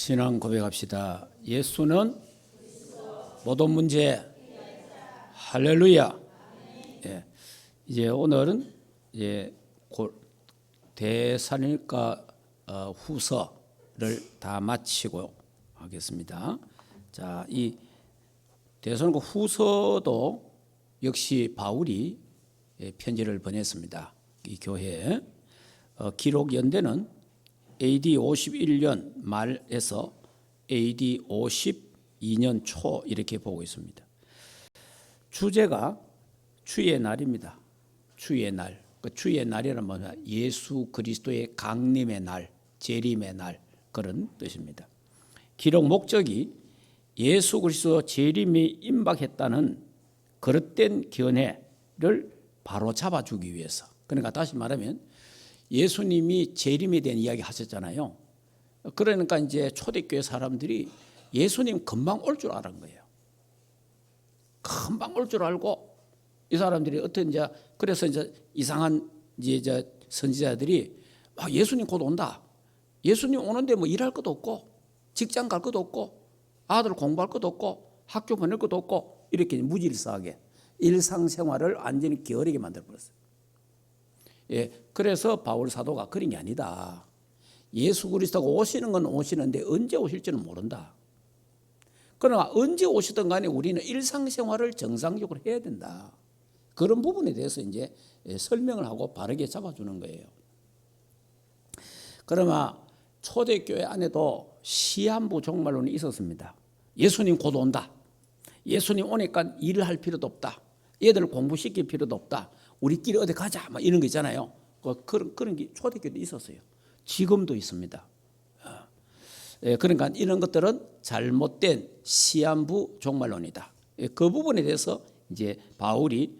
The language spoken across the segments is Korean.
신앙 고백합시다. 예수는 모든 문제. 할렐루야. 예. 이제 오늘은 이제 데살로니가 후서를 다 마치고 하겠습니다. 자, 이 데살로니가 후서도 역시 바울이 편지를 보냈습니다. 이 교회에 기록 연대는 AD 51년 말에서 AD 52년 초 이렇게 보고 있습니다. 주제가 주의 날입니다. 주의 날. 그 주의 날이란 뭐냐? 예수 그리스도의 강림의 날, 재림의 날 그런 뜻입니다. 기록 목적이 예수 그리스도 재림이 임박했다는 그릇된 견해를 바로 잡아주기 위해서. 그러니까 다시 말하면 예수님이 재림에 대한 이야기 하셨잖아요. 그러니까 이제 초대교회 사람들이 예수님 금방 올 줄 아는 거예요. 금방 올 줄 알고 이 사람들이 어떤 이제 그래서 이제 이상한 이제 선지자들이 막 예수님 곧 온다. 예수님 오는데 뭐 일할 것도 없고 직장 갈 것도 없고 아들 공부할 것도 없고 학교 보낼 것도 없고 이렇게 무질서하게 일상생활을 완전히 게으르게 만들어 버렸어요. 예, 그래서 바울 사도가 그런 게 아니다. 예수 그리스도가 오시는 건 오시는데 언제 오실지는 모른다. 그러나 언제 오시든 간에 우리는 일상생활을 정상적으로 해야 된다. 그런 부분에 대해서 이제 설명을 하고 바르게 잡아주는 거예요. 그러나 초대교회 안에도 시한부 종말론이 있었습니다. 예수님 곧 온다. 예수님 오니까 일을 할 필요도 없다. 얘들을 공부시킬 필요도 없다. 우리끼리 어디 가자 막 이런 거 있잖아요. 그런 게 초대교회도 있었어요. 지금도 있습니다. 그러니까 이런 것들은 잘못된 시한부 종말론이다. 그 부분에 대해서 이제 바울이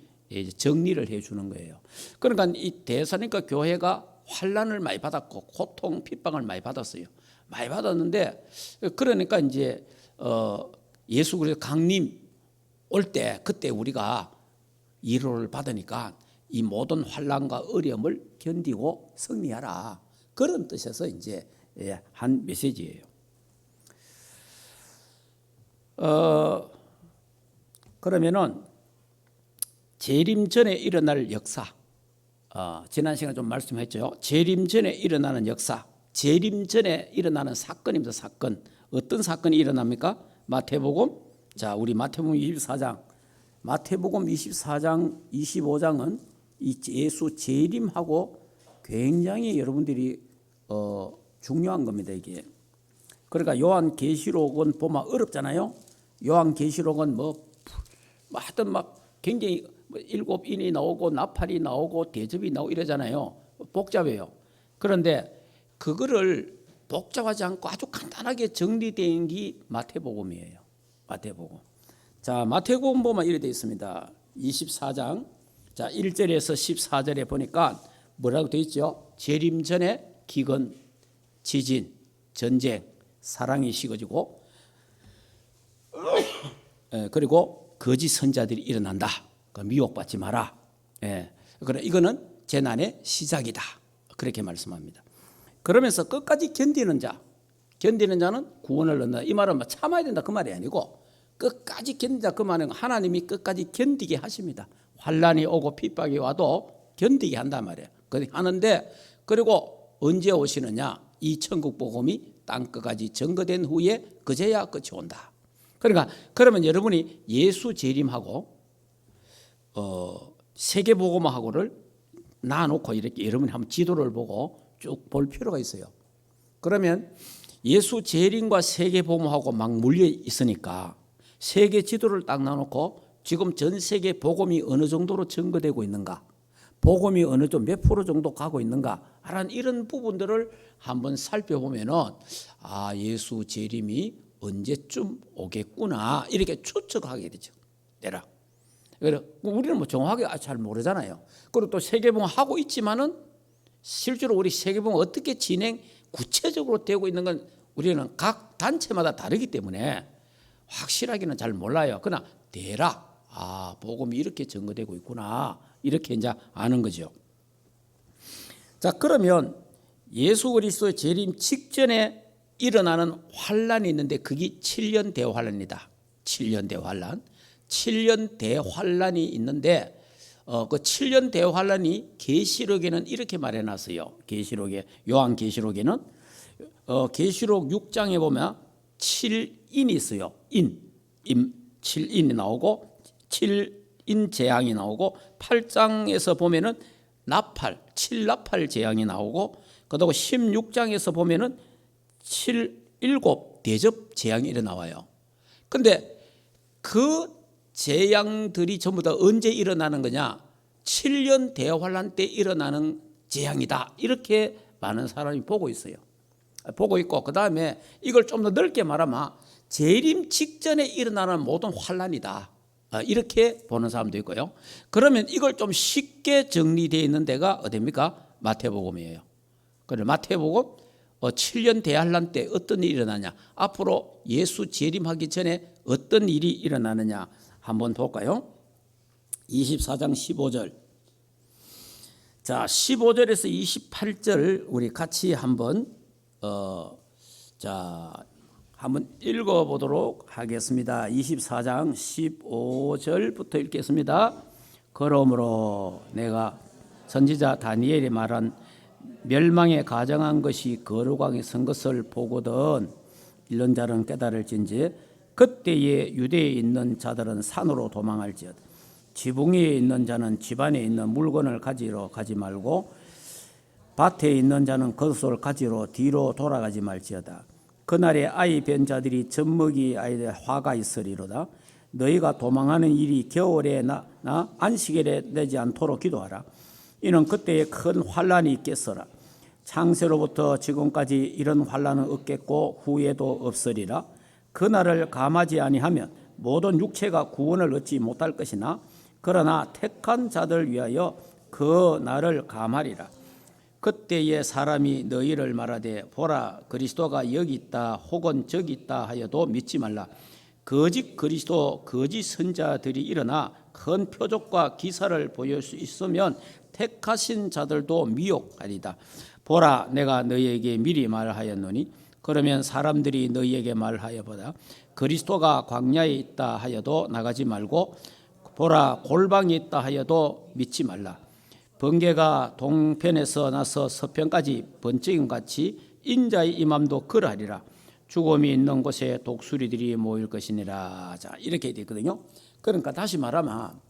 정리를 해주는 거예요. 그러니까 이 데살로니가 교회가 환난을 많이 받았고 고통, 핍박을 많이 받았어요. 많이 받았는데 그러니까 이제 예수 그리스도 강림 올 때 그때 우리가 위로를 받으니까 이 모든 환난과 어려움을 견디고 승리하라. 그런 뜻에서 이제 한 메시지예요. 그러면은 재림 전에 일어날 역사. 지난 시간에 좀 말씀했죠. 재림 전에 일어나는 역사. 재림 전에 일어나는 사건입니다. 사건. 어떤 사건이 일어납니까? 마태복음. 자, 우리 마태복음 24장. 마태복음 24장, 25장은 이 예수 재림하고 굉장히 여러분들이 중요한 겁니다. 이게. 그러니까 요한계시록은 보면 어렵잖아요. 요한계시록은 하여튼 막 굉장히 일곱 인이 나오고 나팔이 나오고 대접이 나오고 이러잖아요. 복잡해요. 그런데 그거를 복잡하지 않고 아주 간단하게 정리된 게 마태복음이에요. 마태복음. 자, 마태복음 보면 이렇게 되어 있습니다. 24장. 자, 1절에서 14절에 보니까 뭐라고 되어 있죠? 재림 전에 기근, 지진, 전쟁, 사랑이 식어지고 그리고 거짓 선자들이 일어난다. 미혹받지 마라. 그래 이거는 재난의 시작이다. 그렇게 말씀합니다. 그러면서 끝까지 견디는 자는 구원을 얻는다. 이 말은 참아야 된다 그 말이 아니고 끝까지 견딘다 그 말은 하나님이 끝까지 견디게 하십니다. 환난이 오고 핍박이 와도 견디게 한단 말이에요. 하는데 그리고 언제 오시느냐? 이 천국 복음이 땅끝까지 증거된 후에 그제야 끝이 온다. 그러니까 그러면 여러분이 예수 재림하고 세계 복음하고를 놔놓고 이렇게 여러분이 한번 지도를 보고 쭉 볼 필요가 있어요. 그러면 예수 재림과 세계 복음하고 막 물려 있으니까 세계 지도를 딱 놔놓고 지금 전 세계 복음이 어느 정도로 증거되고 있는가, 복음이 어느 정도 몇 프로 정도 가고 있는가 하는 이런 부분들을 한번 살펴보면은 예수 재림이 언제쯤 오겠구나 이렇게 추측하게 되죠. 내라. 우리는 정확하게 잘 모르잖아요. 그리고 또 세계복음 하고 있지만은 실제로 우리 세계복음 어떻게 구체적으로 되고 있는 건 우리는 각 단체마다 다르기 때문에 확실하게는 잘 몰라요. 그러나 대략 복음이 이렇게 증거되고 있구나 이렇게 이제 아는 거죠. 자, 그러면 예수 그리스도의 재림 직전에 일어나는 환란이 있는데 그게 7년 대환란이다. 7년 대환란. 7년 대환란이 있는데 그 7년 대환란이 계시록에는 이렇게 말해놨어요. 계시록에, 요한계시록에는 계시록 6장에 보면 7인이 있어요. 7인이 나오고 7인 재앙이 나오고 8장에서 보면은 나팔, 7나팔 재앙이 나오고 그다음 16장에서 보면은 7 대접 재앙이 일어나와요. 근데 그 재앙들이 전부 다 언제 일어나는 거냐? 7년 대환란 때 일어나는 재앙이다. 이렇게 많은 사람이 보고 있어요. 보고 있고 그다음에 이걸 좀 더 넓게 말하면 재림 직전에 일어나는 모든 환란이다. 이렇게 보는 사람도 있고요. 그러면 이걸 좀 쉽게 정리되어 있는 데가 어디입니까? 마태복음이에요. 그래 마태복음 7년 대환란 때 어떤 일이 일어나냐? 앞으로 예수 재림하기 전에 어떤 일이 일어나느냐? 한번 볼까요? 24장 15절. 자, 15절에서 28절 우리 같이 한번 한번 읽어보도록 하겠습니다. 24장 15절부터 읽겠습니다. 그러므로 내가 선지자 다니엘이 말한 멸망에 가정한 것이 거룩왕이 선 것을 보거든 이런 자는 깨달을진지 그때에 유대에 있는 자들은 산으로 도망할지어다. 지붕 위에 있는 자는 집 안에 있는 물건을 가지러 가지 말고 밭에 있는 자는 겉옷을 가지러 뒤로 돌아가지 말지어다. 그날에 아이 뵌 자들이 젖먹이 아이들 화가 있으리로다. 너희가 도망하는 일이 겨울에 나 안식일에 내지 않도록 기도하라. 이는 그때에 큰 환란이 있겠어라. 창세로부터 지금까지 이런 환란은 없겠고 후에도 없으리라. 그날을 감하지 아니하면 모든 육체가 구원을 얻지 못할 것이나 그러나 택한 자들 위하여 그 날을 감하리라. 그때에 사람이 너희를 말하되 보라 그리스도가 여기 있다 혹은 저기 있다 하여도 믿지 말라. 거짓 그리스도 거짓 선자들이 일어나 큰 표적과 기사를 보일 수 있으면 택하신 자들도 미혹하리다. 보라 내가 너희에게 미리 말하였노니 그러면 사람들이 너희에게 말하여보다 그리스도가 광야에 있다 하여도 나가지 말고 보라 골방에 있다 하여도 믿지 말라. 번개가 동편에서 나서 서편까지 번쩍임 같이 인자의 임함도 그러하리라. 죽음이 있는 곳에 독수리들이 모일 것이니라. 자, 이렇게 되거든요. 그러니까 다시 말하면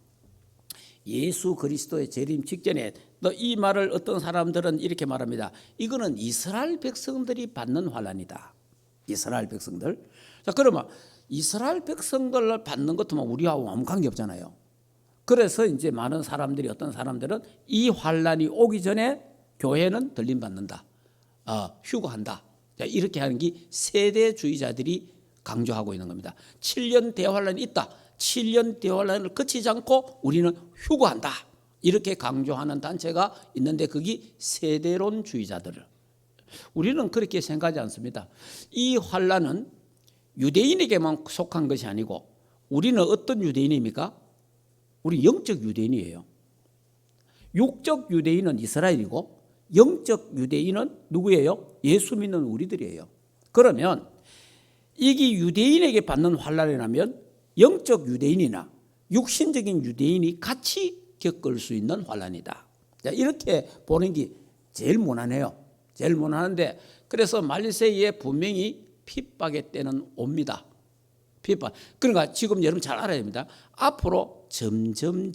예수 그리스도의 재림 직전에 이 말을 어떤 사람들은 이렇게 말합니다. 이거는 이스라엘 백성들이 받는 환란이다. 이스라엘 백성들. 자, 그러면 이스라엘 백성들을 받는 것도 우리하고 아무 관계 없잖아요. 그래서 이제 많은 사람들이 어떤 사람들은 이 환란이 오기 전에 교회는 들림 받는다. 휴거한다. 자, 이렇게 하는 게 세대주의자들이 강조하고 있는 겁니다. 7년 대환란이 있다. 7년 대환란을 거치지 않고 우리는 휴거한다. 이렇게 강조하는 단체가 있는데 그게 세대론주의자들. 우리는 그렇게 생각하지 않습니다. 이 환란은 유대인에게만 속한 것이 아니고 우리는 어떤 유대인입니까? 우리 영적 유대인이에요. 육적 유대인은 이스라엘이고 영적 유대인은 누구예요? 예수 믿는 우리들이에요. 그러면 이게 유대인에게 받는 환란이라면 영적 유대인이나 육신적인 유대인이 같이 겪을 수 있는 환란이다. 이렇게 보는 게 제일 무난해요. 제일 무난한데 그래서 말세에 분명히 핍박의 때는 옵니다. 핍박. 그러니까 지금 여러분 잘 알아야 됩니다. 앞으로 점점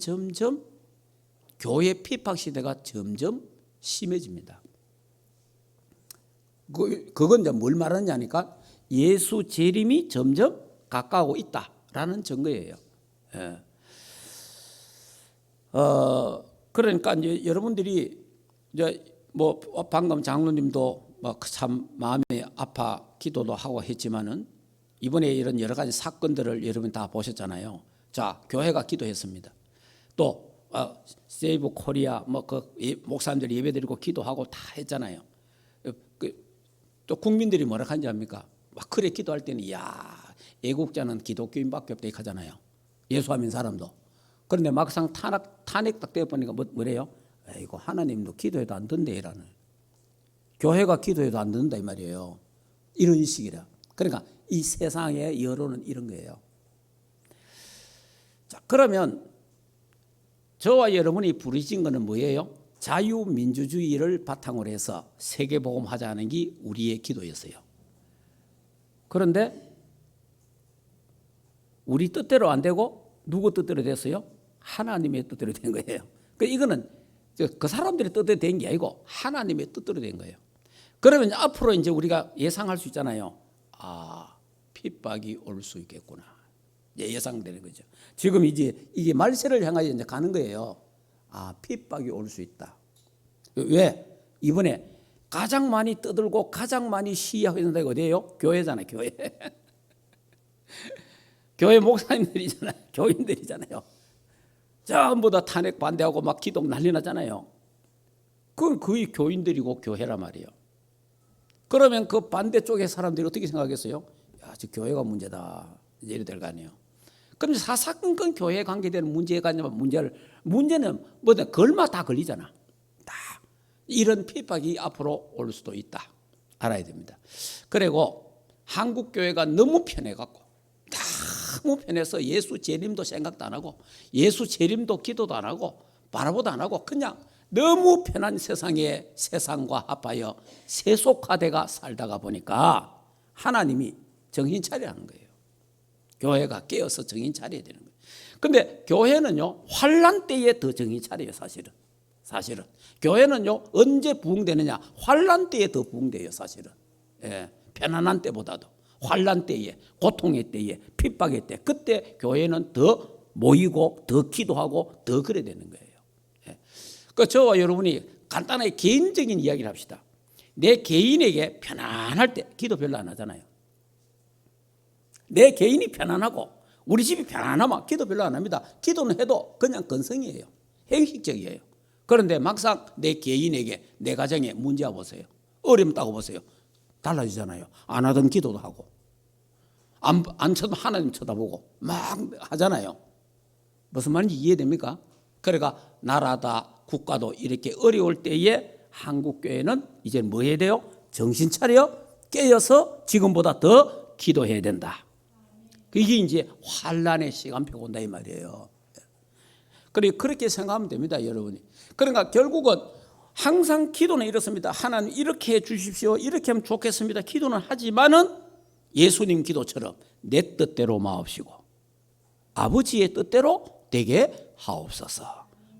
교회 핍박 시대가 점점 심해집니다. 그건 이제 뭘 말하느냐니까 예수 재림이 점점 가까우고 있다라는 증거예요. 예. 그러니까 이제 여러분들이 이제 뭐 방금 장로님도 참 마음이 아파 기도도 하고 했지만은 이번에 이런 여러 가지 사건들을 여러분 다 보셨잖아요. 자, 교회가 기도했습니다. 또 세이브 코리아 목사님들이 예배드리고 기도하고 다 했잖아요. 또 국민들이 뭐라 하는지 압니까? 막 그래 기도할 때는 애국자는 기독교인밖에 없다 이렇게 하잖아요. 예수 안 믿는 사람도. 그런데 막상 탄핵 딱 되어보니까 뭐래요? 이거 하나님도 기도해도 안 된대 이라는. 교회가 기도해도 안 된다 이 말이에요. 이런 식이라. 그러니까 이 세상의 여론은 이런 거예요. 자, 그러면 저와 여러분이 부르신 것은 뭐예요? 자유민주주의를 바탕으로 해서 세계복음하자는 게 우리의 기도였어요. 그런데 우리 뜻대로 안 되고 누구 뜻대로 됐어요? 하나님의 뜻대로 된 거예요. 이거는 그 사람들의 뜻대로 된 게 아니고 하나님의 뜻대로 된 거예요. 그러면 앞으로 이제 우리가 예상할 수 있잖아요. 아, 핍박이 올 수 있겠구나. 예상되는 거죠. 지금 이제 이게 말세를 향하여 이제 가는 거예요. 아, 핍박이 올 수 있다. 왜? 이번에 가장 많이 떠들고 가장 많이 시위하고 있는 데가 어디예요? 교회잖아요, 교회. 교회 목사님들이잖아요, 교인들이잖아요. 전부 다 탄핵 반대하고 막 기동 난리 나잖아요. 그건 거의 교인들이고 교회란 말이에요. 그러면 그 반대쪽의 사람들이 어떻게 생각하겠어요? 야, 저 교회가 문제다. 이래 될 거 아니에요. 그럼 사사건건 교회에 관계되는 문제가 아니면 문제는 뭐든 걸마 다 걸리잖아. 다 이런 핍박이 앞으로 올 수도 있다. 알아야 됩니다. 그리고 한국 교회가 너무 편해갖고 너무 편해서 예수 재림도 생각도 안 하고 예수 재림도 기도도 안 하고 바라보도 안 하고 그냥 너무 편한 세상에 세상과 합하여 세속화돼가 살다가 보니까 하나님이 정신 차려야 하는 거예요. 교회가 깨어서 정신 차려야 되는 거예요. 근데 교회는요, 환난 때에 더 정신 차려요, 사실은. 교회는요, 언제 부흥되느냐? 환난 때에 더 부흥돼요, 사실은. 예, 편안한 때보다도. 환난 때에, 고통의 때에, 핍박의 때, 그때 교회는 더 모이고, 더 기도하고, 더 그래야 되는 거예요. 예. 저와 여러분이 간단하게 개인적인 이야기를 합시다. 내 개인에게 편안할 때 기도 별로 안 하잖아요. 내 개인이 편안하고 우리 집이 편안하면 기도 별로 안 합니다. 기도는 해도 그냥 건성이에요. 형식적이에요. 그런데 막상 내 개인에게 내 가정에 문제와 보세요. 어려움 따고 보세요. 달라지잖아요. 안 하던 기도도 하고 안 쳐도 하나님 쳐다보고 막 하잖아요. 무슨 말인지 이해됩니까? 그러니까 나라다 국가도 이렇게 어려울 때에 한국교회는 이제 뭐 해야 돼요? 정신 차려 깨어서 지금보다 더 기도해야 된다. 이게 이제 환란의 시간표가 온다 이 말이에요. 그렇게 생각하면 됩니다, 여러분이. 그러니까 결국은 항상 기도는 이렇습니다. 하나님 이렇게 해 주십시오. 이렇게 하면 좋겠습니다. 기도는 하지만은 예수님 기도처럼 내 뜻대로 마옵시고 아버지의 뜻대로 되게 하옵소서.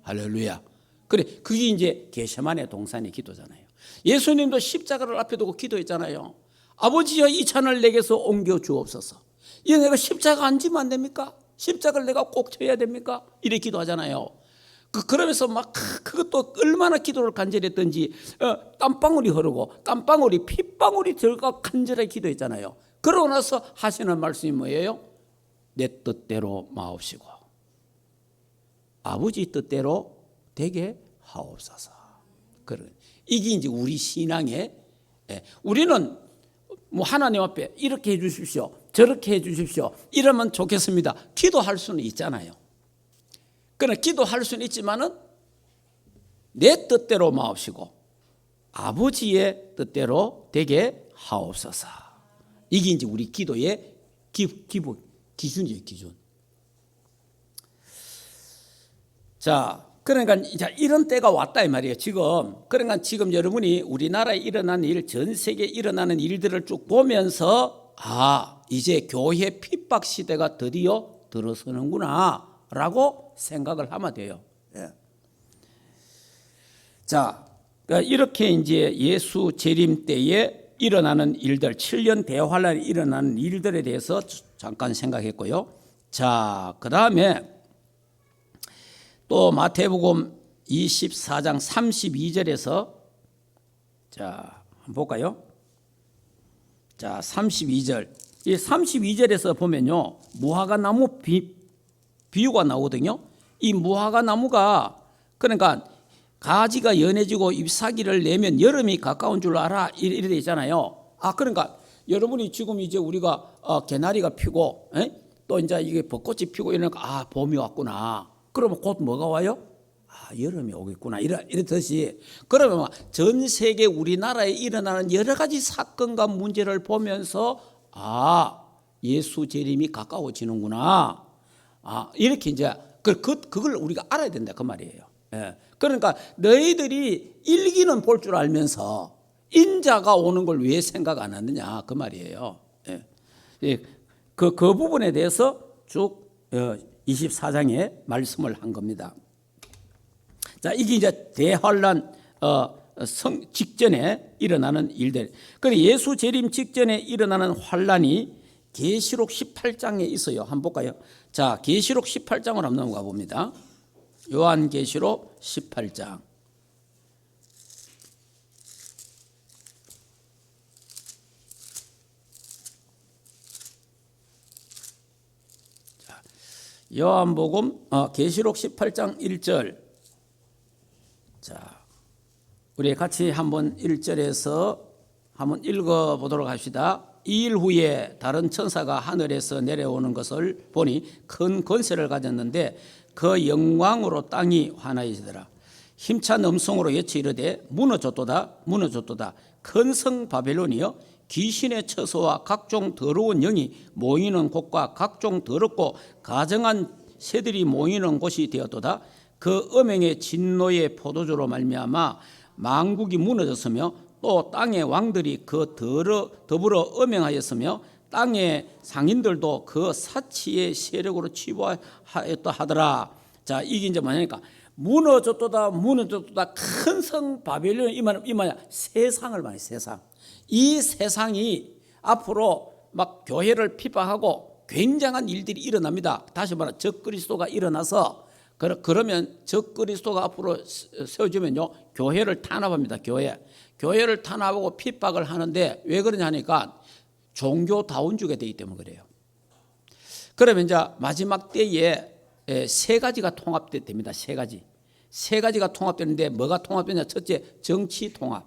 할렐루야. 그게 이제 겟세마네 동산의 기도잖아요. 예수님도 십자가를 앞에 두고 기도했잖아요. 아버지여 이 잔을 내게서 옮겨 주옵소서. 이 내가 십자가 안 지면 안 됩니까? 십자가를 내가 꼭 져야 됩니까? 이렇게 기도하잖아요. 그러면서 막 그것도 얼마나 기도를 간절히 했던지 땀방울이 흐르고 땀방울이 핏방울이 들어가 간절하게 기도했잖아요. 그러고 나서 하시는 말씀이 뭐예요? 내 뜻대로 마옵시고 아버지 뜻대로 되게 하옵소서. 이게 이제 우리 신앙의 우리는 뭐 하나님 앞에 이렇게 해 주십시오. 저렇게 해 주십시오. 이러면 좋겠습니다. 기도할 수는 있잖아요. 그러나 기도할 수는 있지만은 내 뜻대로 마옵시고 아버지의 뜻대로 되게 하옵소서. 이게 이제 우리 기도의 기본 기준이에요, 기준. 자, 그러니까 이제 이런 때가 왔다 이 말이에요. 그러니까 지금 여러분이 우리나라에 일어난 일, 전 세계에 일어나는 일들을 쭉 보면서 이제 교회 핍박 시대가 드디어 들어서는구나라고 생각을 하면 돼요. 예. 자, 그러니까 이렇게 이제 예수 재림 때에 일어나는 일들, 7년 대환란에 일어나는 일들에 대해서 잠깐 생각했고요. 자, 그 다음에 또 마태복음 24장 32절에서 자, 한번 볼까요? 자, 32절. 이 32절에서 보면요. 무화과 나무 비유가 나오거든요. 이 무화과 나무가 그러니까 가지가 연해지고 잎사귀를 내면 여름이 가까운 줄 알아. 이래 돼 있잖아요. 그러니까 여러분이 지금 이제 우리가 개나리가 피고 또 이제 이게 벚꽃이 피고 이러니까 봄이 왔구나. 그러면 곧 뭐가 와요? 여름이 오겠구나 이렇듯이 그러면 전 세계 우리나라에 일어나는 여러 가지 사건과 문제를 보면서 예수 재림이 가까워지는구나. 이렇게 이제 그걸 우리가 알아야 된다 그 말이에요. 예. 그러니까 너희들이 일기는 볼 줄 알면서 인자가 오는 걸 왜 생각 안 하느냐 그 말이에요. 예. 예. 그 부분에 대해서 쭉 24장에 말씀을 한 겁니다. 자, 이게 이제 대환란 직전에 일어나는 일들. 그리고 예수 재림 직전에 일어나는 환란이 계시록 18장에 있어요. 한번 볼까요? 자, 계시록 18장으로 한번 넘어가 봅니다. 요한계시록 18장. 자, 요한복음 계시록 18장 1절. 자, 우리 같이 한번 1절에서 한번 읽어보도록 합시다. 2일 후에 다른 천사가 하늘에서 내려오는 것을 보니 큰 권세를 가졌는데 그 영광으로 땅이 환하여지더라. 힘찬 음성으로 외치 이르되 무너졌도다 무너졌도다 큰 성 바벨론이여 귀신의 처소와 각종 더러운 영이 모이는 곳과 각종 더럽고 가증한 새들이 모이는 곳이 되었도다. 그 음행의 진노의 포도주로 말미암아 만국이 무너졌으며 또 땅의 왕들이 그 더불어 음행하였으며 땅의 상인들도 그 사치의 세력으로 치부하였다 하더라. 자, 이게 이제 뭐냐니까 무너졌도다 무너졌도다 큰 성 바벨론 이마냐 세상을 말해. 세상. 이 세상이 앞으로 막 교회를 핍박하고 굉장한 일들이 일어납니다. 다시 말해 적그리스도가 일어나서 그러면 적그리스도가 앞으로 세워지면요 교회를 탄압합니다. 교회를 탄압하고 핍박을 하는데 왜 그러냐 하니까 종교다운주가 되기 때문에 그래요. 그러면 이제 마지막 때에 세 가지가 통합됩니다. 세 가지가 통합되는데 뭐가 통합되냐? 첫째 정치 통합.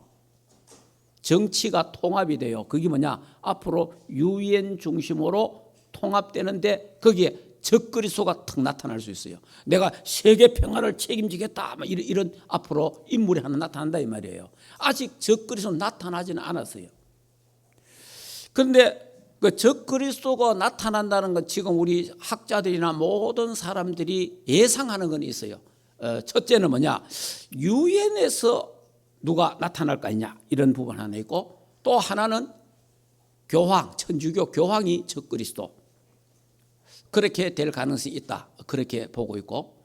정치가 통합이 돼요. 그게 뭐냐? 앞으로 유엔 중심으로 통합되는데 거기에 적그리스도가 탁 나타날 수 있어요. 내가 세계 평화를 책임지겠다. 이런 앞으로 인물이 하나 나타난다 이 말이에요. 아직 적그리스도 나타나지는 않았어요. 그런데 그 적그리스도가 나타난다는 건 지금 우리 학자들이나 모든 사람들이 예상하는 건 있어요. 첫째는 뭐냐? 유엔에서 누가 나타날 거 아니냐 이런 부분 하나 있고 또 하나는 교황, 천주교 교황이 적그리스도. 그렇게 될 가능성이 있다. 그렇게 보고 있고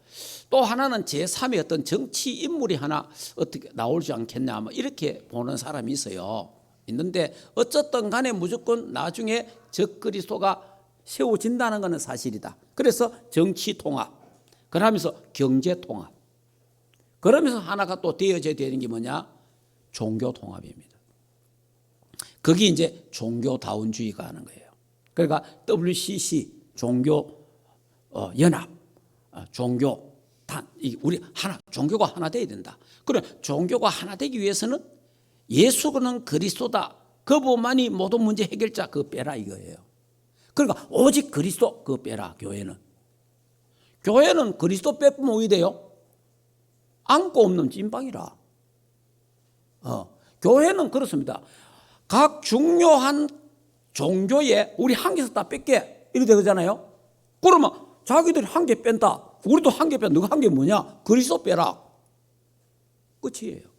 또 하나는 제3의 어떤 정치 인물이 하나 어떻게 나오지 않겠냐 이렇게 보는 사람이 있어요. 있는데 어쨌든 간에 무조건 나중에 적그리스도가 세워진다는 것은 사실이다. 그래서 정치 통합, 그러면서 경제 통합, 그러면서 하나가 또 되어져야 되는 게 뭐냐? 종교 통합입니다. 그게 이제 종교다운주의가 하는 거예요. 그러니까 WCC 종교 연합, 종교 단, 우리 하나 종교가 하나 돼야 된다. 그래 종교가 하나 되기 위해서는 예수는 그리스도다. 그분만이 모든 문제 해결자 그거 빼라 이거예요. 그러니까 오직 그리스도 그거 빼라. 교회는 그리스도 빼면 어디 돼요? 안고 없는 찐빵이라. 교회는 그렇습니다. 각 중요한 종교에 우리 한 개에서 다 뺄게 이렇게 되잖아요. 그러면 자기들이 한 개 뺀다. 우리도 한 개 뺀다. 너가 한 개 뭐냐? 그리스도 빼라. 끝이에요.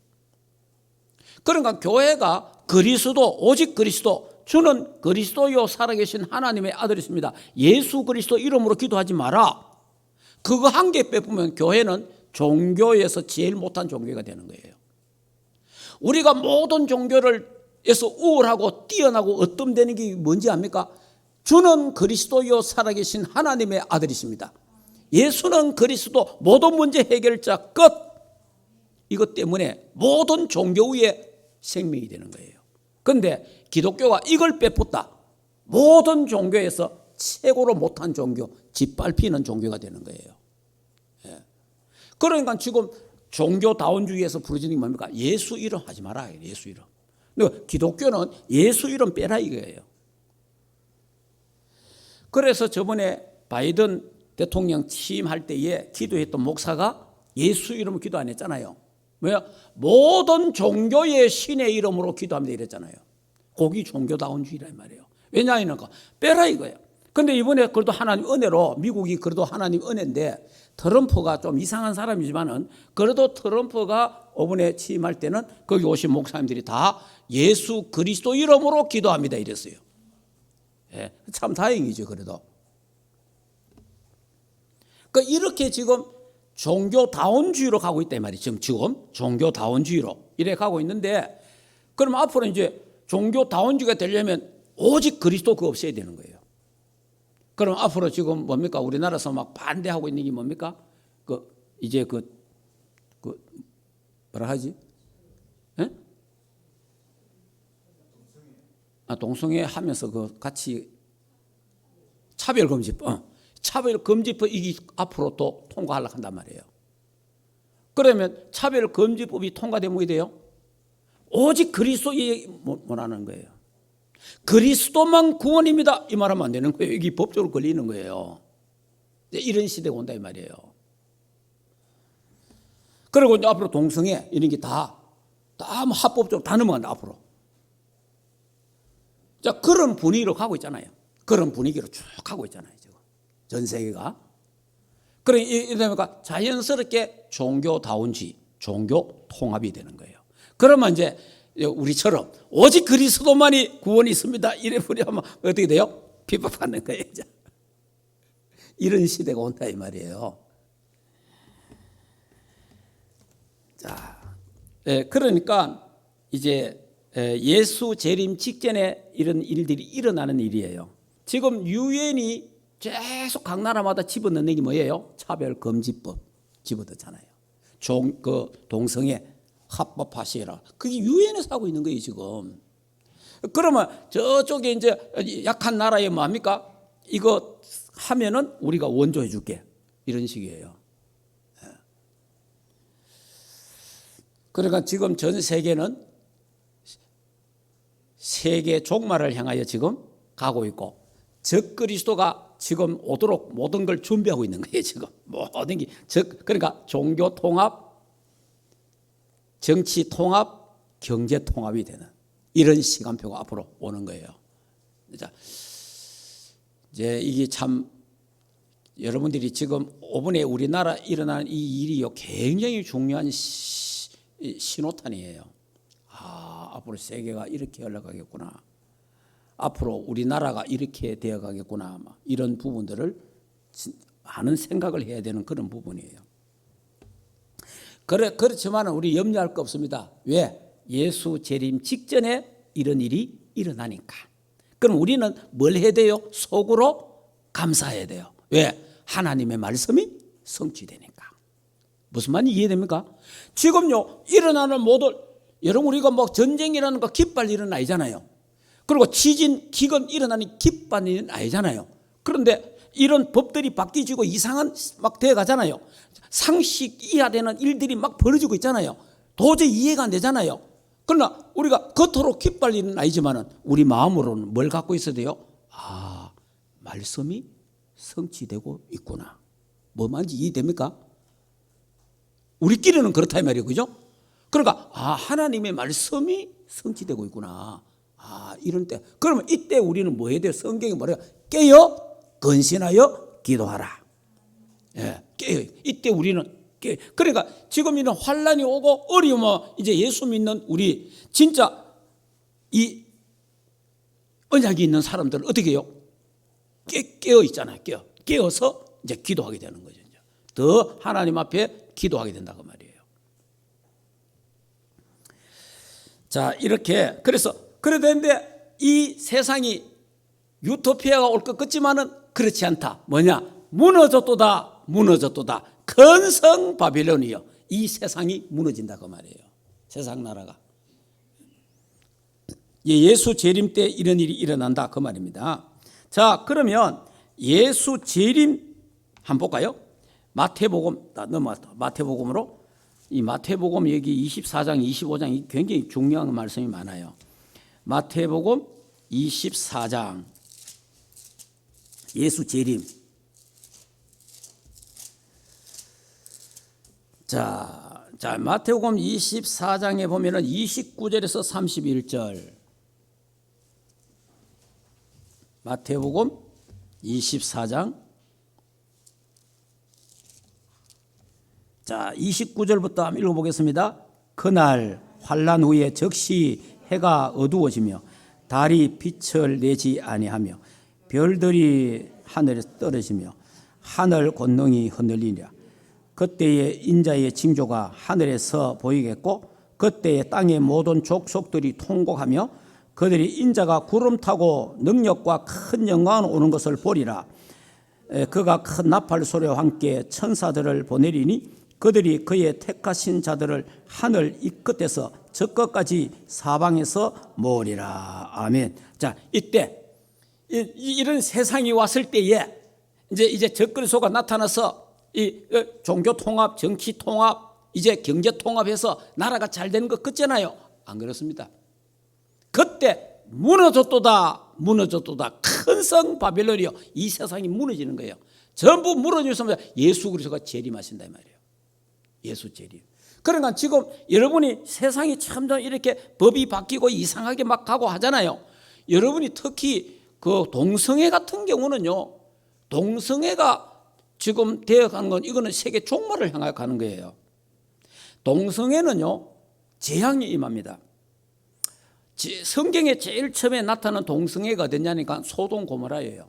그러니까 교회가 그리스도 오직 그리스도 주는 그리스도요 살아계신 하나님의 아들이십니다. 예수 그리스도 이름으로 기도하지 마라. 그거 한 개 빼보면 교회는 종교에서 제일 못한 종교가 되는 거예요. 우리가 모든 종교를에서 우월하고 뛰어나고 어뜸되는 게 뭔지 압니까? 주는 그리스도요 살아계신 하나님의 아들이십니다. 예수는 그리스도 모든 문제 해결자 끝. 이것 때문에 모든 종교 위에 생명이 되는 거예요. 그런데 기독교가 이걸 빼앗다. 모든 종교에서 최고로 못한 종교, 짓밟히는 종교가 되는 거예요. 그러니까 지금 종교다운주의에서 부르짖는 게 뭡니까? 예수 이름 하지 마라. 예수 이름. 근데 기독교는 예수 이름 빼라 이거예요. 그래서 저번에 바이든 대통령 취임할 때에 기도했던 목사가 예수 이름으로 기도 안 했잖아요. 왜요? 모든 종교의 신의 이름으로 기도합니다 이랬잖아요. 거기 종교다운주의란 말이에요. 왜냐하면 빼라 이거예요. 근데 이번에 그래도 하나님 은혜로 미국이 그래도 하나님 은혜인데 트럼프가 좀 이상한 사람이지만은 그래도 트럼프가 이번에 취임할 때는 거기 오신 목사님들이 다 예수 그리스도 이름으로 기도합니다 이랬어요. 예, 참 다행이죠 그래도. 그러니까 이렇게 지금 종교다운주의로 가고 있단 말이에요. 지금 종교다운주의로 이래 가고 있는데 그럼 앞으로 이제 종교다운주의가 되려면 오직 그리스도 그 없애야 되는 거예요. 그럼 앞으로 지금 뭡니까? 우리나라에서 막 반대하고 있는 게 뭡니까? 이제 뭐라 하지? 예? 동성애 하면서 같이 차별금지법, 차별금지법 이게 앞으로 또 통과하려고 한단 말이에요. 그러면 차별금지법이 통과되면 뭐가 돼요? 오직 그리스도 원하는 거예요. 그리스도만 구원입니다. 이 말하면 안 되는 거예요. 이게 법적으로 걸리는 거예요. 이런 시대가 온다 이 말이에요. 그리고 이제 앞으로 동성애 이런 게 다 합법적으로 다 넘어간다 앞으로. 자, 그런 분위기로 가고 있잖아요. 그런 분위기로 쭉 가고 있잖아요. 지금 전 세계가. 그러니까 자연스럽게 종교다운주의, 종교 통합이 되는 거예요. 그러면 이제 우리처럼 오직 그리스도만이 구원이 있습니다. 이래 버리면 어떻게 돼요? 비판받는 거예요. 이런 시대가 온다 이 말이에요. 자, 그러니까 이제 예수 재림 직전에 이런 일들이 일어나는 일이에요. 지금 유엔이 계속 각 나라마다 집어넣는 게 뭐예요? 차별금지법 집어넣잖아요. 동성애 합법화시라. 그게 유엔에서 하고 있는 거예요 지금. 그러면 저쪽에 이제 약한 나라에 뭡니까? 이거 하면은 우리가 원조해 줄게 이런 식이에요. 그러니까 지금 전 세계는 세계 종말을 향하여 지금 가고 있고 적그리스도가 지금 오도록 모든 걸 준비하고 있는 거예요 지금. 모든 게 그러니까 종교 통합, 정치 통합, 경제 통합이 되는 이런 시간표가 앞으로 오는 거예요. 이제 이게 참 여러분들이 지금 이번에 우리나라 일어나는 이 일이 굉장히 중요한 신호탄이에요. 앞으로 세계가 이렇게 흘러가겠구나. 앞으로 우리나라가 이렇게 되어가겠구나. 이런 부분들을 많은 생각을 해야 되는 그런 부분이에요. 그렇지만 우리 염려할 거 없습니다. 왜? 예수 재림 직전에 이런 일이 일어나니까. 그럼 우리는 뭘 해야 돼요? 속으로 감사해야 돼요. 왜? 하나님의 말씀이 성취되니까. 무슨 말인지 이해됩니까? 지금요 일어나는 모든 여러분 우리가 뭐 전쟁이라는 거 기빨 일은 아니잖아요. 그리고 지진, 기근 일어나는 기빨 일은 아니잖아요. 그런데 이런 법들이 바뀌지고 이상한 막 되어가잖아요. 상식 이하되는 일들이 막 벌어지고 있잖아요. 도저히 이해가 안 되잖아요. 그러나 우리가 겉으로 기빨 일은 아니지만은 우리 마음으로는 뭘 갖고 있어야 돼요? 말씀이 성취되고 있구나. 뭐 말인지 이해됩니까? 우리끼리는 그렇다 이 말이에요. 그죠? 그러니까 하나님의 말씀이 성취되고 있구나. 이런 때 그러면 이때 우리는 뭐 해야 돼요? 성경이 뭐래요? 깨어 근신하여 기도하라. 예, 깨어. 이때 우리는 그러니까 지금 이런 환란이 오고 어려우면 이제 예수 믿는 우리 진짜 이 언약이 있는 사람들은 어떻게 해요? 깨어 있잖아요. 깨어서 이제 기도하게 되는 거죠. 이제. 더 하나님 앞에 기도하게 된다고 말이에요. 자, 이렇게 그래서 그래야 되는데 이 세상이 유토피아가 올 것 같지만은 그렇지 않다. 뭐냐? 무너졌도다. 근성 바빌론이요. 이 세상이 무너진다고 말이에요. 세상 나라가. 예수 재림 때 이런 일이 일어난다 그 말입니다. 자, 그러면 예수 재림 한번 볼까요? 마태복음 넘어갔다. 마태복음으로 이 마태복음 여기 24장, 25장 굉장히 중요한 말씀이 많아요. 마태복음 24장 예수 재림 자, 마태복음 24장에 보면은 29절에서 31절. 마태복음 24장. 자, 29절부터 한번 읽어보겠습니다. 그날 환란 후에 즉시 해가 어두워지며 달이 빛을 내지 아니하며 별들이 하늘에 떨어지며 하늘 권능이 흔들리니라. 그때에 인자의 징조가 하늘에서 보이겠고 그때에 땅의 모든 족속들이 통곡하며 그들이 인자가 구름 타고 능력과 큰 영광으로 오는 것을 보리라. 그가 큰 나팔 소리와 함께 천사들을 보내리니 그들이 그의 택하신 자들을 하늘 이 끝에서 저 끝까지 사방에서 모으리라. 아멘. 자, 이때 이런 세상이 왔을 때에 이제 적그리스도가 나타나서 이 종교 통합, 정치 통합, 이제 경제 통합해서 나라가 잘 되는 것 같잖아요. 안 그렇습니다. 그때 무너졌도다. 큰 성 바벨론이요. 이 세상이 무너지는 거예요. 전부 무너지면서 예수 그리스도가 재림하신다 이 말이에요. 예수 재림. 그러니까 지금 여러분이 세상이 점점 이렇게 법이 바뀌고 이상하게 막 가고 하잖아요. 여러분이 특히 그 동성애 같은 경우는요. 동성애가 지금 되어가는 건 이거는 세계 종말을 향해 가는 거예요. 동성애는요. 재앙이 임합니다. 성경에 제일 처음에 나타난 동성애가 어디냐니까 소돔 고모라예요.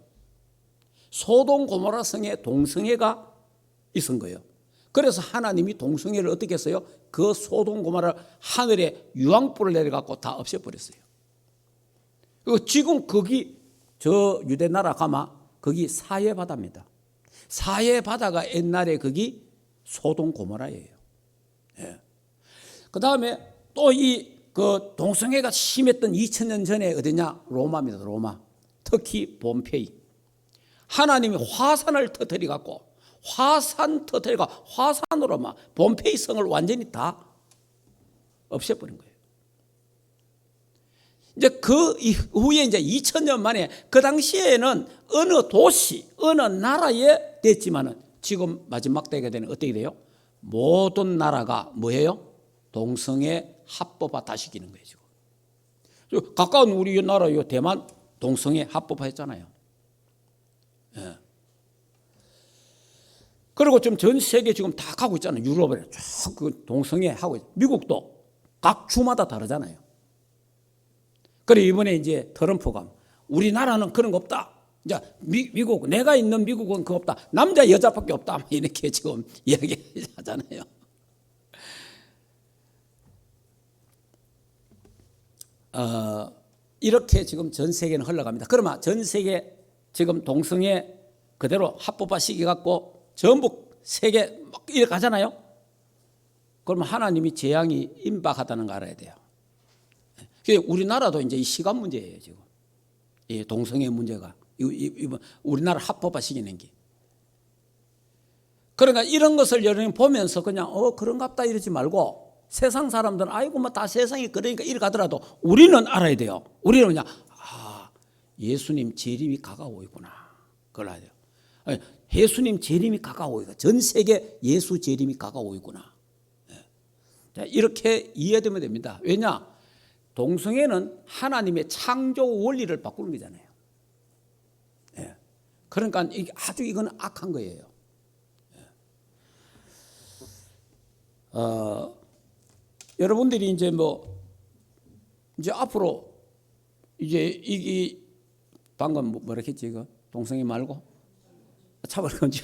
소돔 고모라 성에 동성애가 있은 거예요. 그래서 하나님이 동성애를 어떻게 했어요? 그 소돔 고모라 하늘에 유황불을 내려갖고 다 없애버렸어요. 그리고 지금 거기 저 유대 나라 가마 거기 사해바다입니다. 사해바다가 옛날에 거기 소돔 고모라예요. 예. 그 다음에 또 그 동성애가 심했던 2000년 전에 어디냐? 로마입니다. 로마. 특히 폼페이. 하나님이 화산을 터뜨려갖고 화산으로 막 폼페이 성을 완전히 다 없애버린 거예요. 이제 그 이후에 이제 2000년 만에 그 당시에는 어느 도시, 어느 나라에 됐지만은 지금 마지막 때가 되는 어떻게 돼요? 모든 나라가 뭐예요? 동성애 합법화 다 시키는 거예요, 지금. 가까운 우리 나라 대만 동성애 합법화했잖아요. 예. 그리고 지금 전 세계 지금 다 가고 있잖아요. 유럽에 쭉 그 동성애 하고 있어요. 미국도 각 주마다 다르잖아요. 그래 이번에 이제 트럼프가 우리나라는 그런 거 없다. 이제 미국 내가 있는 미국은 그거 없다. 남자 여자밖에 없다. 이렇게 지금 이야기하잖아요. 이렇게 지금 전 세계는 흘러갑니다. 그러면 전 세계 지금 동성애 그대로 합법화 시켜갖고 전부 세계 막 이렇게 가잖아요. 그러면 하나님이 재앙이 임박하다는 거 알아야 돼요. 우리나라도 이제 이 시간 문제예요, 지금. 이 동성애 문제가. 우리나라 합법화 시키는 게. 그러니까 이런 것을 여러분이 보면서 그냥 그런갑다 이러지 말고 세상 사람들은 아이고 뭐 다 세상이 그러니까 이렇게 가더라도 우리는 알아야 돼요. 우리는 그냥 예수님 재림이 가까워 있구나. 그걸 알아야 돼요. 예수님 재림이 가까워 있구나. 전 세계 예수 재림이 가까워 있구나. 자, 이렇게 이해되면 됩니다. 왜냐? 동성애는 하나님의 창조 원리를 바꾸는 거잖아요. 예. 그러니까 이건 악한 거예요. 여러분들이 이제 이제 앞으로 이제 방금 뭐라 했지 이거 동성애 말고 차별금지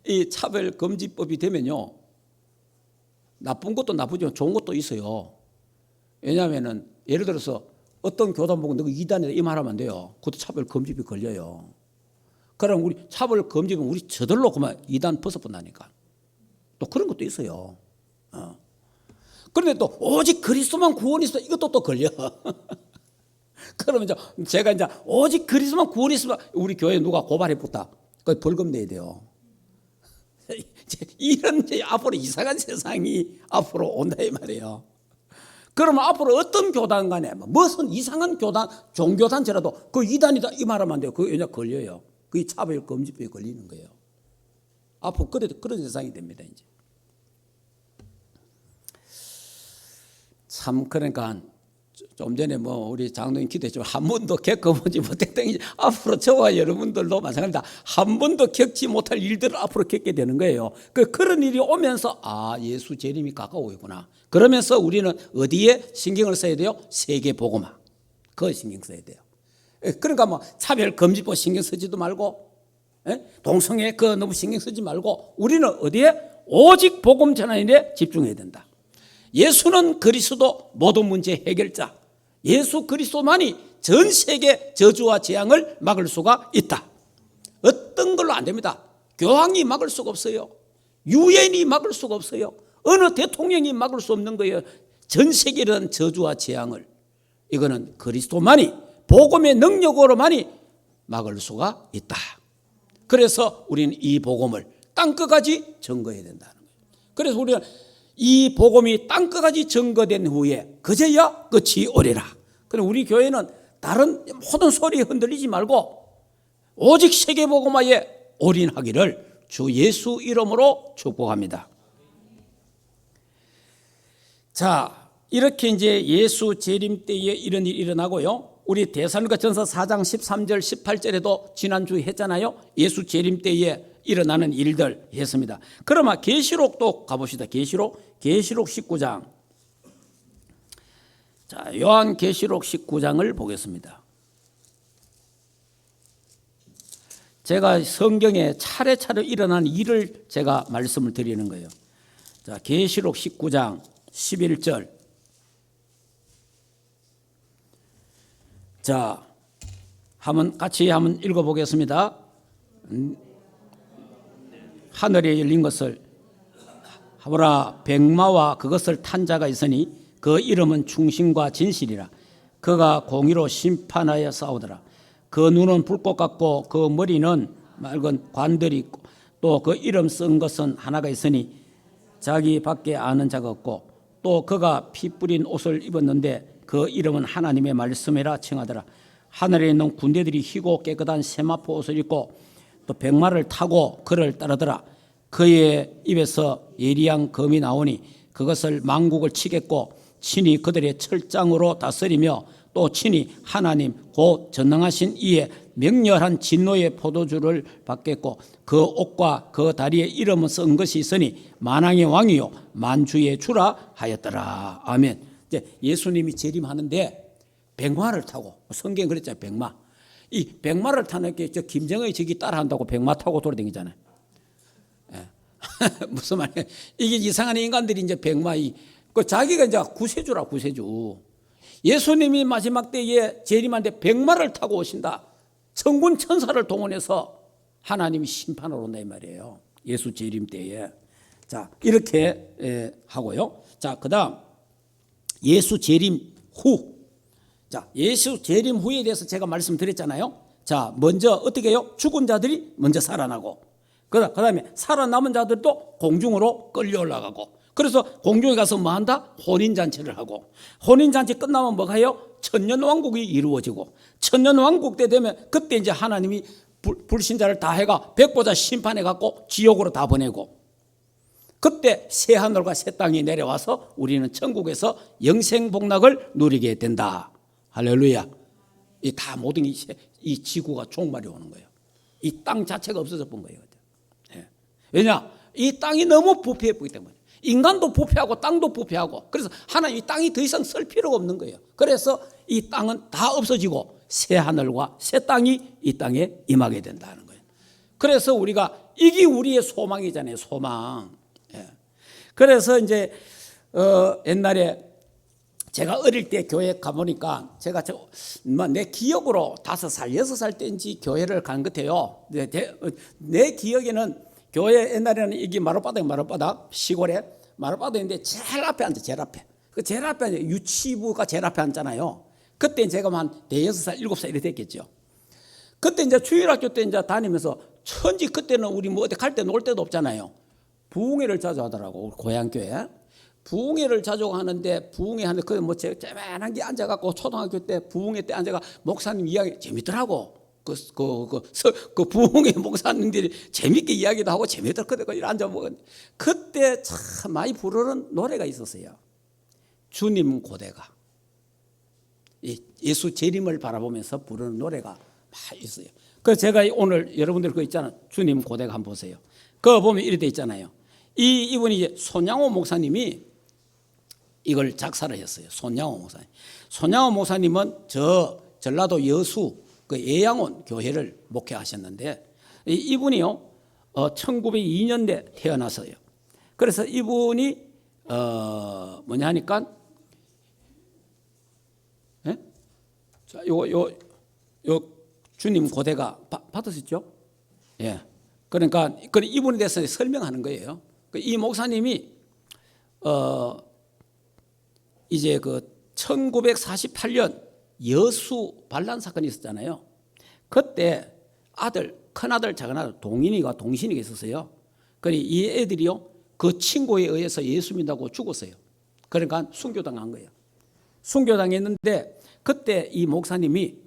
이 차별금지법이 되면요 나쁜 것도 나쁘지만 좋은 것도 있어요. 왜냐하면은 예를 들어서 어떤 교단 보고 너가 이단이다 이 말하면 안 돼요. 그것도 차별금지법이 걸려요. 그럼 우리 차별금지법 우리 저절로 그만 이단 벗어본다니까. 또 그런 것도 있어요. 그런데 또 오직 그리스도만 구원이 있어 이것도 또 걸려. 그러면 제가 이제 오직 그리스도만 구원이 있으면 우리 교회 누가 고발해 붙다. 그 벌금 내야 돼요. 이런 이제 앞으로 이상한 세상이 앞으로 온다 이 말이에요. 그러면 앞으로 어떤 교단 간에 무슨 이상한 교단 종교단체라도 그 이단이다 이 말하면 안 돼요. 그게 왜냐 걸려요. 그게 차별금지법에 걸리는 거예요. 앞으로 그런 세상이 됩니다 이제. 참 그러니까 좀 전에 뭐 우리 장로님 기도했지만 한 번도 겪어보지 못했던 앞으로 저와 여러분들도 마찬가지입니다. 한 번도 겪지 못할 일들을 앞으로 겪게 되는 거예요. 그런 일이 오면서 예수 재림이 가까워 있구나. 그러면서 우리는 어디에 신경을 써야 돼요? 세계 복음화. 그거 신경 써야 돼요. 그러니까 뭐 차별 금지법 신경 쓰지도 말고, 동성애 그거 너무 신경 쓰지 말고 우리는 어디에? 오직 복음 전환에 집중해야 된다. 예수는 그리스도 모든 문제 해결자. 예수 그리스도만이 전 세계 저주와 재앙을 막을 수가 있다. 어떤 걸로 안 됩니다. 교황이 막을 수가 없어요. 유엔이 막을 수가 없어요. 어느 대통령이 막을 수 없는 거예요. 전 세계에 이런 저주와 재앙을. 이거는 그리스도만이 복음의 능력으로만이 막을 수가 있다. 그래서 우리는 이 복음을 땅끝까지 증거해야 된다는 거예요. 그래서 우리는 이 복음이 땅끝까지 증거된 후에 그제야 끝이 오리라. 그럼 우리 교회는 다른 모든 소리에 흔들리지 말고 오직 세계 복음화에 올인하기를 주 예수 이름으로 축복합니다. 자, 이렇게 이제 예수 재림 때에 이런 일이 일어나고요. 우리 데살로니가전서 4장 13절 18절에도 지난주에 했잖아요. 예수 재림 때에 일어나는 일들 했습니다. 그러면 계시록도 가봅시다. 계시록 19장. 자, 요한 계시록 19장을 보겠습니다. 제가 성경에 차례차례 일어난 일을 제가 말씀을 드리는 거예요. 자, 계시록 19장 11절. 자, 같이 한번 읽어보겠습니다. 하늘에 열린 것을 보라, 백마와 그것을 탄 자가 있으니 그 이름은 충신과 진실이라. 그가 공의로 심판하여 싸우더라. 그 눈은 불꽃 같고 그 머리는 맑은 관들이 있고 또 그 이름 쓴 것은 하나가 있으니 자기 밖에 아는 자가 없고 또 그가 피 뿌린 옷을 입었는데 그 이름은 하나님의 말씀이라 칭하더라. 하늘에 있는 군대들이 희고 깨끗한 세마포 옷을 입고 또 백마를 타고 그를 따르더라. 그의 입에서 예리한 검이 나오니 그것을 만국을 치겠고 친히 그들의 철장으로 다스리며 또 친히 하나님 곧 전능하신 이의 명렬한 진노의 포도주를 받겠고 그 옷과 그 다리에 이름을 쓴 것이 있으니 만왕의 왕이요 만주의 주라 하였더라. 아멘. 이제 예수님이 재림하는데 백마를 타고, 성경 그랬잖아요. 백마. 이 백마를 타는 게 김정은이 저기 따라한다고 백마 타고 돌아다니잖아요. 무슨 말이에요? 이게 이상한 인간들이 이제 자기가 이제 구세주라, 구세주. 예수님이 마지막 때에 재림하는데 백마를 타고 오신다. 천군 천사를 동원해서 하나님이 심판하러 온다 이 말이에요. 예수 재림 때에. 자, 이렇게 하고요. 자, 그다음 예수 재림 후. 자, 예수 재림 후에 대해서 제가 말씀드렸잖아요. 자, 먼저 어떻게 해요? 죽은 자들이 먼저 살아나고, 그다음에 살아남은 자들도 공중으로 끌려 올라가고, 그래서 공중에 가서 뭐 한다? 혼인잔치를 하고, 혼인잔치 끝나면 뭐가 해요? 천년왕국이 이루어지고, 천년왕국 때 되면 그때 이제 하나님이 불신자를 다 해가 백보자 심판해 갖고 지옥으로 다 보내고, 그때 새 하늘과 새 땅이 내려와서 우리는 천국에서 영생복락을 누리게 된다. 할렐루야. 이 다 모든 이 지구가 종말이 오는 거예요. 이 땅 자체가 없어져 본 거예요. 왜냐? 이 땅이 너무 부패해 보기 때문에. 인간도 부패하고 땅도 부패하고, 그래서 하나님 이 땅이 더 이상 쓸 필요가 없는 거예요. 그래서 이 땅은 다 없어지고 새 하늘과 새 땅이 이 땅에 임하게 된다는 거예요. 그래서 우리가 이게 우리의 소망이잖아요. 소망. 그래서 이제 옛날에 제가 어릴 때 교회 가보니까 제가 내 기억으로 5살, 6살 때인지 교회를 간 것 같아요. 내 기억에는 교회 옛날에는 이게 마룻바닥 시골에 마룻바닥인데 제일 앞에 앉아, 제일 앞에. 그 제일 앞에 앉아, 유치부가 제일 앞에 앉잖아요. 그때 제가 한 6살, 7살 이렇게 됐겠죠. 그때 이제 주일학교 때 이제 다니면서 천지 그때는 우리 뭐 어디 갈 때 놀 데도 없잖아요. 부흥회를 자주 하더라고, 우리 고향교회. 부흥회를 자주 하는데 부흥회 하는데 그뭐 재만한 게 앉아갖고 초등학교 때 부흥회 때 앉아가 목사님 이야기 재밌더라고. 그 부흥회 목사님들이 재밌게 이야기도 하고 재밌더라고. 앉아 먹었는데 그때 참 많이 부르는 노래가 있었어요. 주님 고대가 예수 재림을 바라보면서 부르는 노래가 막 있어요. 그래서 제가 오늘 여러분들 그거 있잖아요. 주님 고대가 한번 보세요. 그거 보면 이렇게 돼 있잖아요. 이분이 이제 손양호 목사님이 이걸 작사를 했어요. 손양호 목사님. 손양호 목사님은 저 전라도 여수 그 예양원 교회를 목회하셨는데 이분이요 1902년대 태어났어요. 그래서 이분이 뭐냐 하니까 예? 자, 요 주님 고대가 받으셨죠? 예. 그러니까 이분에 대해서 설명하는 거예요. 이 목사님이 이제 그 1948년 여수 반란 사건이 있었잖아요. 그때 큰아들, 작은아들, 동인이가 동신이가 있었어요. 이 애들이요, 그 친구에 의해서 예수 믿는다고 죽었어요. 그러니까 순교당한 거예요. 순교당했는데 그때 이 목사님이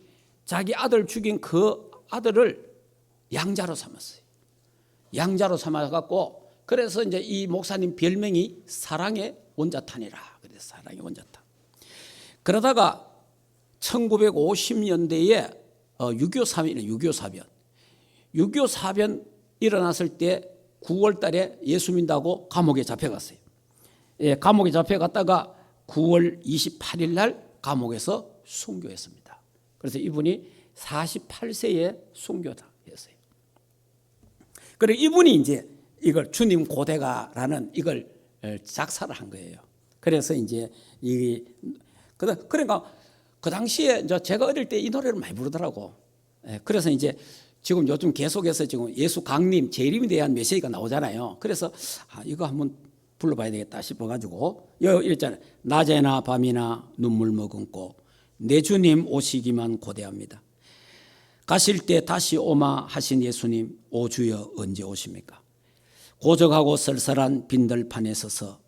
자기 아들 죽인 그 아들을 양자로 삼았어요. 양자로 삼아갖고 그래서 이제 이 목사님 별명이 사랑의 원자탄이라. 그래서 사랑의 원자탄. 그러다가 1950년대에 6.25 사변 일어났을 때 9월 달에 예수 믿는다고 감옥에 잡혀갔어요. 예, 감옥에 잡혀갔다가 9월 28일 날 감옥에서 순교했습니다. 그래서 이분이 48세에 순교했어요. 그리고 이분이 이제 이걸 주님 고대가라는 이걸 작사를 한 거예요. 그래서 이제 그러니까 그 당시에 제가 어릴 때 이 노래를 많이 부르더라고. 그래서 이제 지금 요즘 계속해서 지금 예수 강림, 재림에 대한 메시지가 나오잖아요. 그래서 이거 한번 불러봐야 되겠다 싶어가지고 이랬잖아요. 낮에나 밤이나 눈물 머금고 내 주님 오시기만 고대합니다. 가실 때 다시 오마 하신 예수님 오 주여 언제 오십니까? 고적하고 쓸쓸한 빈들판에 서서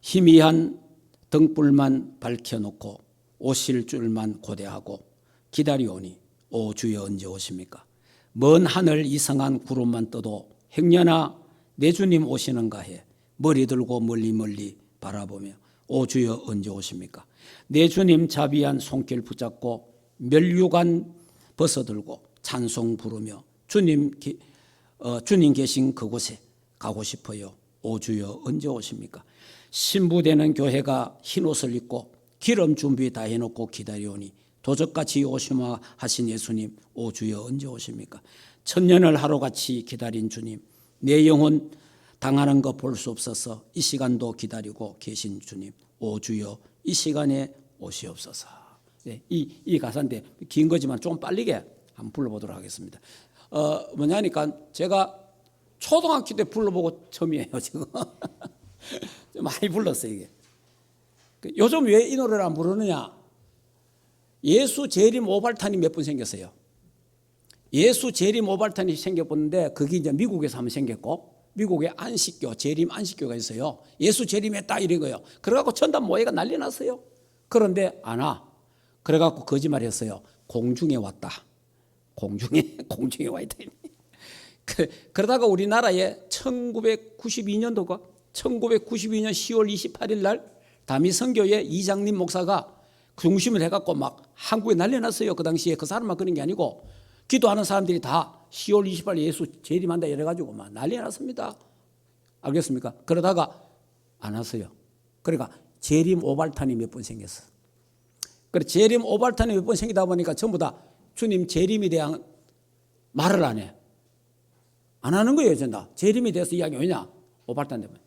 희미한 등불만 밝혀놓고 오실 줄만 고대하고 기다려오니 오 주여 언제 오십니까? 먼 하늘 이상한 구름만 떠도 행여나 내 주님 오시는가 해 머리 들고 멀리 바라보며 오 주여 언제 오십니까? 내 주님 자비한 손길 붙잡고 멸류관 벗어들고 찬송 부르며 주님 계신 그곳에 가고 싶어요. 오 주여 언제 오십니까? 신부되는 교회가 흰옷을 입고 기름 준비 다 해놓고 기다려오니 도적같이 오시마 하신 예수님 오 주여 언제 오십니까? 천년을 하루같이 기다린 주님 내 영혼 당하는 거 볼 수 없어서 이 시간도 기다리고 계신 주님 오 주여 이 시간에 오시옵소서. 네, 이 가사인데 긴 거지만 좀 빠르게 한번 불러보도록 하겠습니다. 뭐냐니까 제가 초등학교 때 불러보고 처음이에요 지금. 많이 불렀어요 이게. 요즘 왜 이 노래를 안 부르느냐? 예수 재림 오발탄이 몇 번 생겼어요. 예수 재림 오발탄이 생겨봤는데 그게 이제 미국에서 한번 생겼고 미국의 안식교 재림 안식교가 있어요. 예수 재림했다 이런 거예요. 그래갖고 천당 모회가 난리 났어요. 그런데 안 와. 그래갖고 거짓말했어요. 공중에 왔다. 공중에 와 있다. 그러다가 우리나라에 1992년도가 1992년 10월 28일 날 다미선교회 이장님 목사가 중심을 해갖고 막 한국에 난리 났어요. 그 당시에 그 사람만 그런 게 아니고 기도하는 사람들이 다 10월 28일 예수 재림한다 이래가지고 막 난리 났습니다. 알겠습니까? 그러다가 안 왔어요. 그러니까 재림 오발탄이 몇 번 생겼어. 그래 재림 오발탄이 몇 번 생기다 보니까 전부 다 주님 재림에 대한 말을 안 해. 안 하는 거예요, 전다. 재림에 대해서 이야기 왜냐? 오발탄 때문에.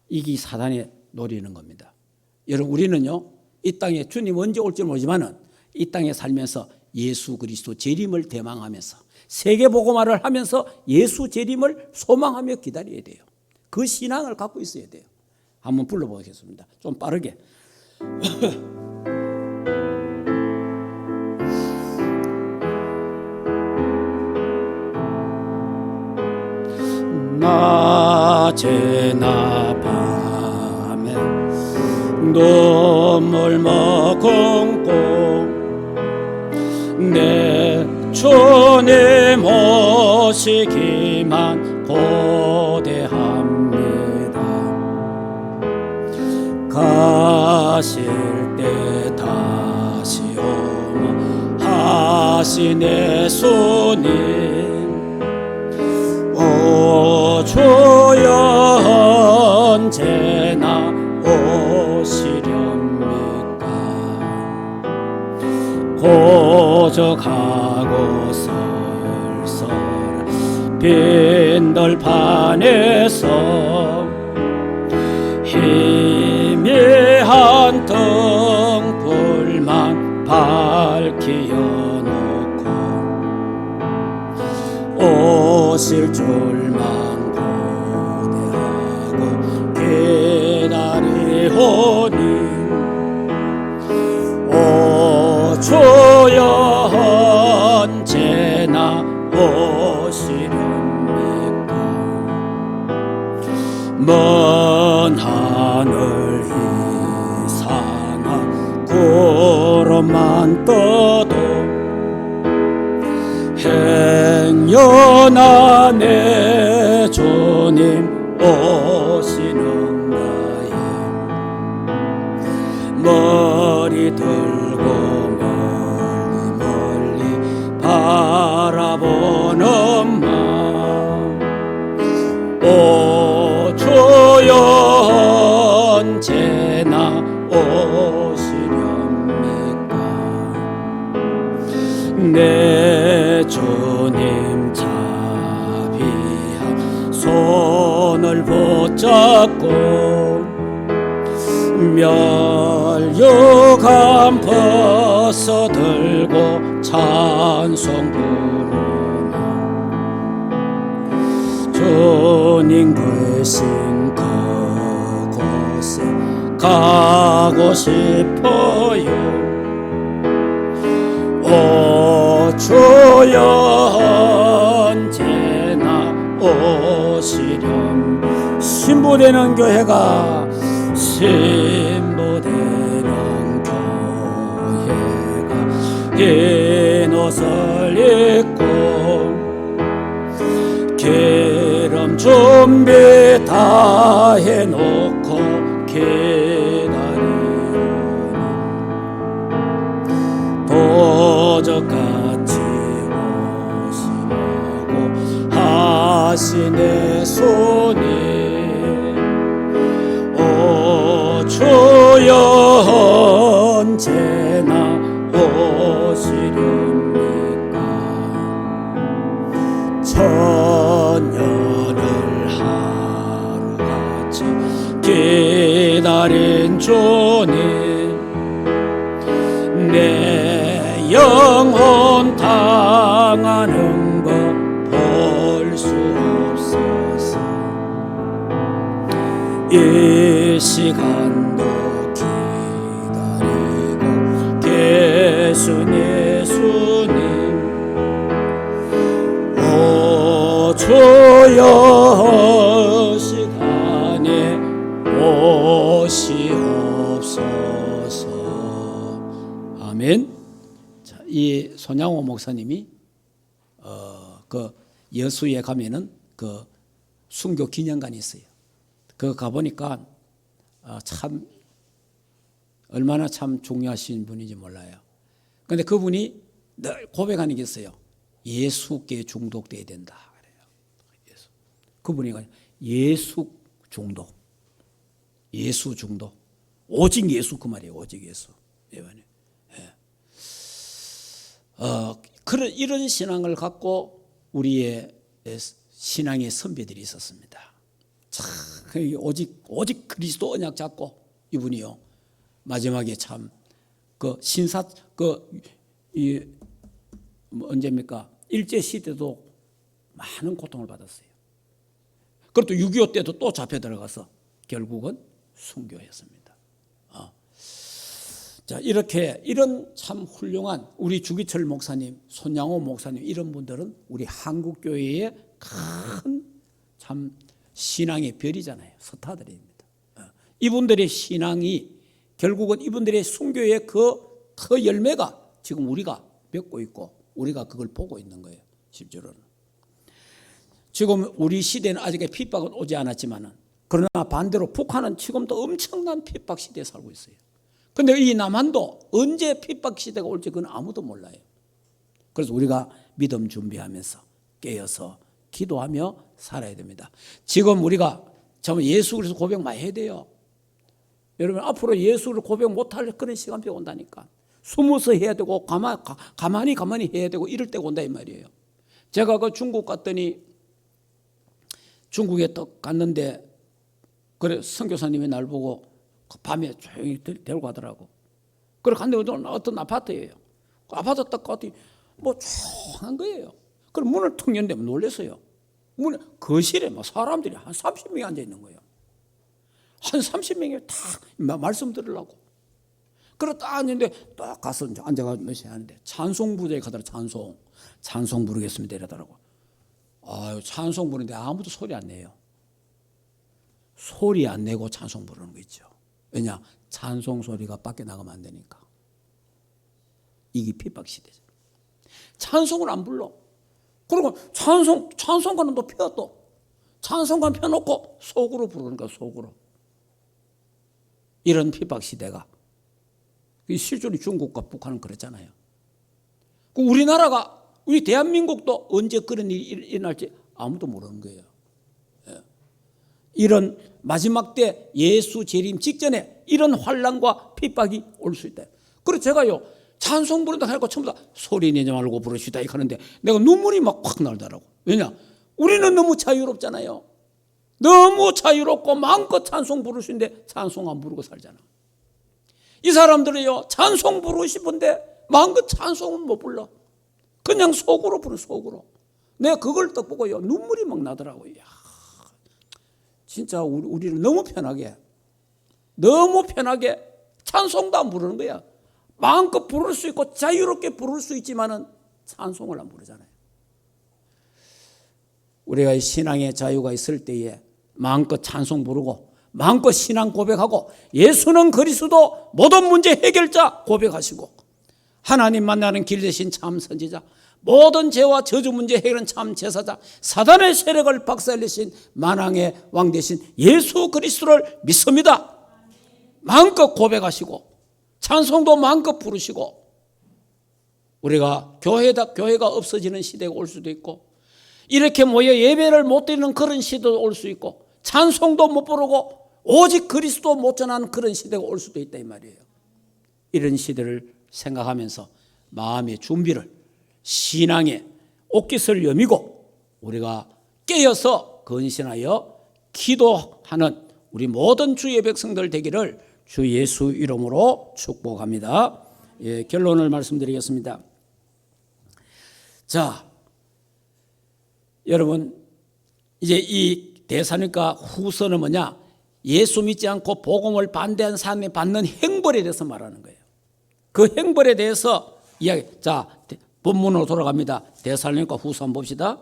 이게 사단이 노리는 겁니다. 여러분 우리는요 이 땅에 주님 언제 올지 모르지만은 이 땅에 살면서 예수 그리스도 재림을 대망하면서 세계복음화를 하면서 예수 재림을 소망하며 기다려야 돼요. 그 신앙을 갖고 있어야 돼요. 한번 불러보겠습니다. 좀 빠르게. 낮에나 밤에 눈물 머금고 내 주님 오시기만 고대합니다. 하실 때 다시 오마 하신 예수님 오 주여 언제나 오시렵니까 고적하고 설설 빈들판에서 희미한 등불만 밝히어 놓고 오실 줄만 고대하고 기다리오니 오 주여 언제나 오시렵니까 먼 하늘 이상한 구름만 떠도 행여나 내 주님 오시는가에 머리 들고 멀리 바라보는 마음 오 주여 언제나 오시렵니까 내 주님 자비한 손을 붙잡고 멸류관 벗어들고 찬송 부르며 주님 계신 그곳에 가고 싶어요 오 주여 언제나 오시렴 신부되는 교회가 신부되는 교회가 흰 옷을 입고 기름 준비 다 해놓고 기다리오니 도적같이 오시라고 하신 예수님 오 주여 언제나 오시렵니까 천년을 하루같이 기다린 주님 내 영혼 당하는 것 볼 수 없어서 이 시간도 기다리고 계신 예수님 오 주여 시간에 오시옵소서 아멘. 자, 이 손양호 목사님이 그 여수에 가면은 그 순교 기념관이 있어요. 그 가보니까 참 얼마나 참 중요하신 분인지 몰라요. 그런데 그분이 늘 고백하는 게 있어요. 예수께 중독돼야 된다. 그래요. 예수. 그분이 예수 중독. 예수 중독. 오직 예수 그 말이에요. 오직 예수. 예. 그런 이런 신앙을 갖고 우리의 신앙의 선배들이 있었습니다. 참 오직 그리스도 언약 잡고 이분이요 마지막에 참 그 신사 언제입니까? 일제 시대도 많은 고통을 받았어요. 그것도 6.25 때도 또 잡혀 들어가서 결국은 순교했습니다. 자, 이런 참 훌륭한 우리 주기철 목사님, 손양호 목사님 이런 분들은 우리 한국 교회의 큰 참 신앙의 별이잖아요. 스타들입니다. 이분들의 신앙이 결국은 이분들의 순교의 그 열매가 지금 우리가 맺고 있고 우리가 그걸 보고 있는 거예요. 실제로는. 지금 우리 시대는 아직 핍박은 오지 않았지만은 그러나 반대로 북한은 지금도 엄청난 핍박 시대에 살고 있어요. 그런데 이 남한도 언제 핍박 시대가 올지 그건 아무도 몰라요. 그래서 우리가 믿음 준비하면서 깨어서 기도하며 살아야 됩니다. 지금 우리가 정말 예수 그리스도 고백 많이 해야 돼요. 여러분 앞으로 예수를 고백 못할 그런 시간이 온다니까. 숨어서 해야 되고 가만히 해야 되고 이럴 때가 온다 이 말이에요. 제가 그 중국 갔더니 중국에 또 갔는데 그래 선교사님이 날 보고 밤에 조용히 데리고 가더라고. 그래 갔는데 어떤 아파트예요. 그 아파트 딱 갔더니 뭐 조용한 거예요. 그럼 문을 툭 열는데 놀랐어요. 문에 거실에 막 사람들이 한 30명이 앉아 있는 거예요. 한 30명이 다 말씀 들으려고. 그래 딱 앉는데 딱 가서 이제 앉아가지고 몇 시에 하는데 찬송 부대에 가더라. 찬송 부르겠습니다 이러더라고. 아유 찬송 부르는데 아무도 소리 안 내요. 소리 안 내고 찬송 부르는 거 있죠. 왜냐? 찬송 소리가 밖에 나가면 안 되니까. 이게 핍박 시대죠. 찬송을 안 불러. 그리고 찬송가는 또 펴 또. 찬송가 펴놓고 속으로 부르는 거야 속으로. 이런 핍박 시대가. 실제로 중국과 북한은 그랬잖아요. 우리나라가 우리 대한민국도 언제 그런 일이 일어날지 아무도 모르는 거예요. 이런 마지막 때 예수 재림 직전에 이런 환난과 핍박이 올 수 있다. 그래서 제가요 찬송 부른다 하니까 전부 다 소리 내지 말고 부르시다 이렇게 하는데 내가 눈물이 막 확 나더라고. 왜냐? 우리는 너무 자유롭잖아요. 너무 자유롭고 마음껏 찬송 부를 수 있는데 찬송 안 부르고 살잖아. 이 사람들이요 찬송 부르고 싶은데 마음껏 찬송은 못 불러. 그냥 속으로 부르 속으로. 내가 그걸 딱 보고요 눈물이 막 나더라고요. 야, 진짜 우리는 너무 편하게 찬송도 안 부르는 거야. 마음껏 부를 수 있고 자유롭게 부를 수 있지만은 찬송을 안 부르잖아요. 우리가 신앙의 자유가 있을 때에 마음껏 찬송 부르고 마음껏 신앙 고백하고 예수는 그리스도 모든 문제 해결자 고백하시고 하나님 만나는 길 대신 참 선지자 모든 죄와 저주 문제 해결은 참 제사자 사단의 세력을 박살내신 만왕의 왕 대신 예수 그리스도를 믿습니다. 마음껏 고백하시고 찬송도 마음껏 부르시고 우리가 교회가 없어지는 시대가 올 수도 있고 이렇게 모여 예배를 못 드리는 그런 시대도 올 수 있고 찬송도 못 부르고 오직 그리스도 못 전하는 그런 시대가 올 수도 있다 이 말이에요. 이런 시대를 생각하면서 마음의 준비를 신앙의 옷깃을 여미고 우리가 깨어서 건신하여 기도하는 우리 모든 주의 백성들 되기를 주 예수 이름으로 축복합니다. 예, 결론을 말씀드리겠습니다. 자, 여러분 이제 이 데살로니가 후서는 뭐냐? 예수 믿지 않고 복음을 반대한 사람이 받는 형벌에 대해서 말하는 거예요. 그 형벌에 대해서 이야기. 자, 본문으로 돌아갑니다. 데살로니가 후서 한번 봅시다.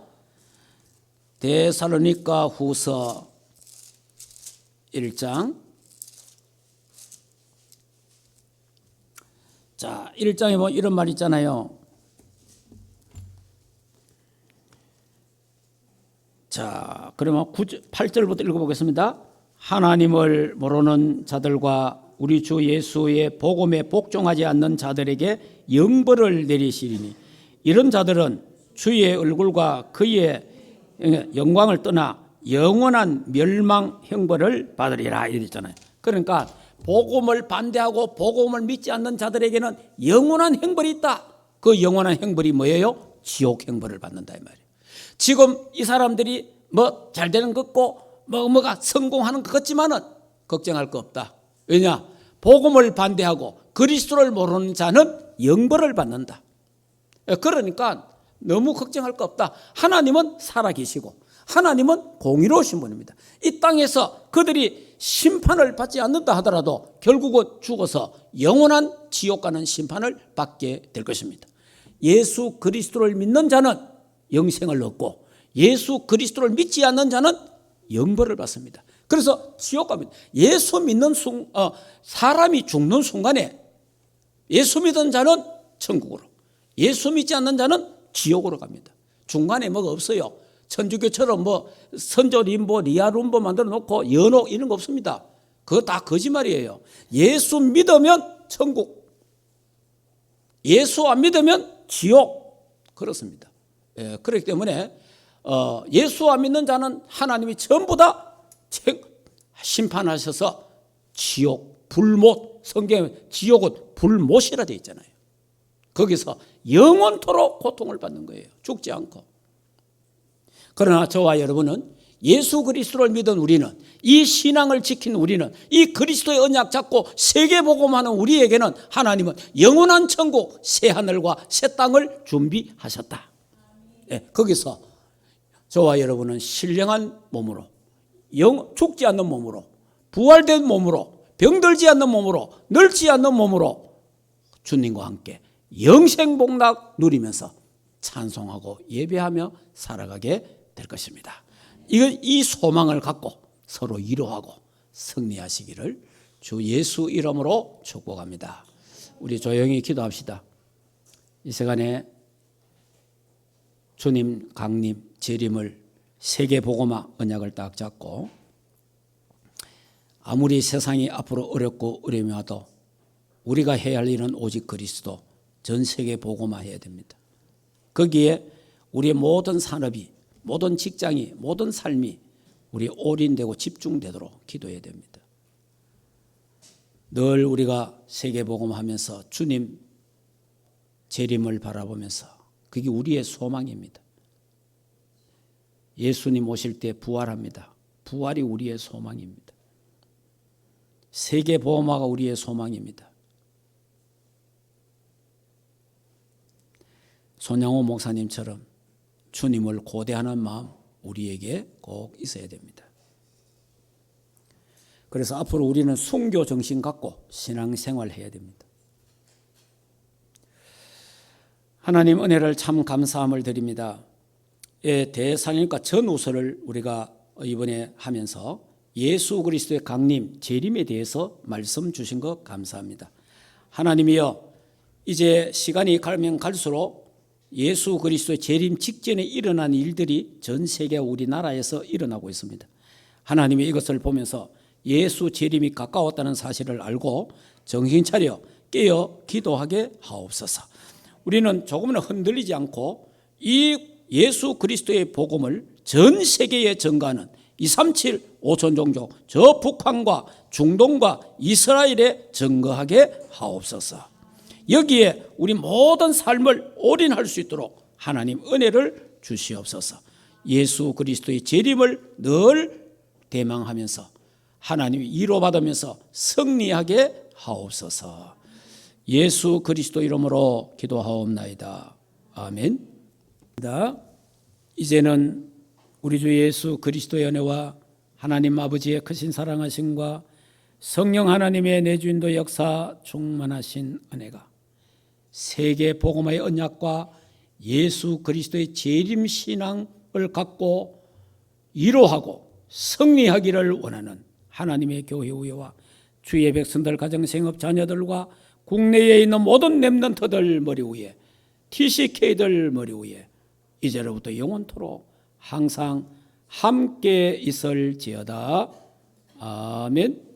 데살로니가 후서 1장. 자, 1장에 보면 이런 말 있잖아요. 자, 그러면 8절부터 읽어보겠습니다. 하나님을 모르는 자들과 우리 주 예수의 복음에 복종하지 않는 자들에게 영벌을 내리시리니 이런 자들은 주의 얼굴과 그의 영광을 떠나 영원한 멸망 형벌을 받으리라 이랬잖아요. 그러니까 복음을 반대하고 복음을 믿지 않는 자들에게는 영원한 형벌이 있다. 그 영원한 형벌이 뭐예요? 지옥 형벌을 받는다 이 말이에요. 지금 이 사람들이 뭐 잘 되는 것 같고 뭐가 성공하는 것 같지만은 걱정할 거 없다. 왜냐? 복음을 반대하고 그리스도를 모르는 자는 영벌을 받는다. 그러니까 너무 걱정할 거 없다. 하나님은 살아계시고 하나님은 공의로우신 분입니다. 이 땅에서 그들이 심판을 받지 않는다 하더라도 결국은 죽어서 영원한 지옥 가는 심판을 받게 될 것입니다. 예수 그리스도를 믿는 자는 영생을 얻고 예수 그리스도를 믿지 않는 자는 영벌을 받습니다. 그래서 지옥 갑니다. 예수 믿는 사람이 죽는 순간에 예수 믿는 자는 천국으로, 예수 믿지 않는 자는 지옥으로 갑니다. 중간에 뭐가 없어요. 천주교처럼 뭐 선조림보, 리아룸보 만들어 놓고 연옥 이런 거 없습니다. 그거 다 거짓말이에요. 예수 믿으면 천국, 예수 안 믿으면 지옥. 그렇습니다. 예, 그렇기 때문에 예수 안 믿는 자는 하나님이 전부 다 심판하셔서 지옥, 불못, 성경에 지옥은 불못이라 되어 있잖아요. 거기서 영원토록 고통을 받는 거예요. 죽지 않고. 그러나 저와 여러분은 예수 그리스도를 믿은 우리는, 이 신앙을 지킨 우리는, 이 그리스도의 언약 잡고 세계복음하는 우리에게는 하나님은 영원한 천국, 새 하늘과 새 땅을 준비하셨다. 네, 거기서 저와 여러분은 신령한 몸으로, 죽지 않는 몸으로, 부활된 몸으로, 병들지 않는 몸으로, 늙지 않는 몸으로 주님과 함께 영생복락 누리면서 찬송하고 예배하며 살아가게 될 것입니다. 이 소망을 갖고 서로 위로하고 승리하시기를 주 예수 이름으로 축복합니다. 우리 조용히 기도합시다. 이 시간에 주님, 강림, 재림을 세계복음화 언약을 딱 잡고 아무리 세상이 앞으로 어렵고 어려움이 와도 우리가 해야 할 일은 오직 그리스도, 전 세계 복음화해야 됩니다. 거기에 우리의 모든 산업이, 모든 직장이, 모든 삶이 우리 올인되고 집중되도록 기도해야 됩니다. 늘 우리가 세계 복음하면서 주님 재림을 바라보면서 그게 우리의 소망입니다. 예수님 오실 때 부활합니다. 부활이 우리의 소망입니다. 세계 복음화가 우리의 소망입니다. 손양호 목사님처럼 주님을 고대하는 마음 우리에게 꼭 있어야 됩니다. 그래서 앞으로 우리는 순교 정신 갖고 신앙생활 해야 됩니다. 하나님 은혜를 참 감사함을 드립니다. 대사님과 전우서를 우리가 이번에 하면서 예수 그리스도의 강림, 재림에 대해서 말씀 주신 것 감사합니다. 하나님이여, 이제 시간이 가면 갈수록 예수 그리스도의 재림 직전에 일어난 일들이 전 세계 우리나라에서 일어나고 있습니다. 하나님이 이것을 보면서 예수 재림이 가까웠다는 사실을 알고 정신 차려 깨어 기도하게 하옵소서. 우리는 조금은 흔들리지 않고 이 예수 그리스도의 복음을 전 세계에 전가하는 237 5천 종족, 저 북한과 중동과 이스라엘에 전거하게 하옵소서. 여기에 우리 모든 삶을 올인할 수 있도록 하나님 은혜를 주시옵소서. 예수 그리스도의 재림을 늘 대망하면서 하나님이 위로받으면서 승리하게 하옵소서. 예수 그리스도 이름으로 기도하옵나이다. 아멘. 이제는 우리 주 예수 그리스도의 은혜와 하나님 아버지의 크신 사랑하심과 성령 하나님의 내주인도 역사 충만하신 은혜가 세계 복음화의 언약과 예수 그리스도의 재림 신앙을 갖고 위로하고 승리하기를 원하는 하나님의 교회 우회와 주의 백성들, 가정생업 자녀들과 국내에 있는 모든 렘넌트들 머리 위에, TCK들 머리 위에 이제로부터 영원토록 항상 함께 있을지어다. 아멘.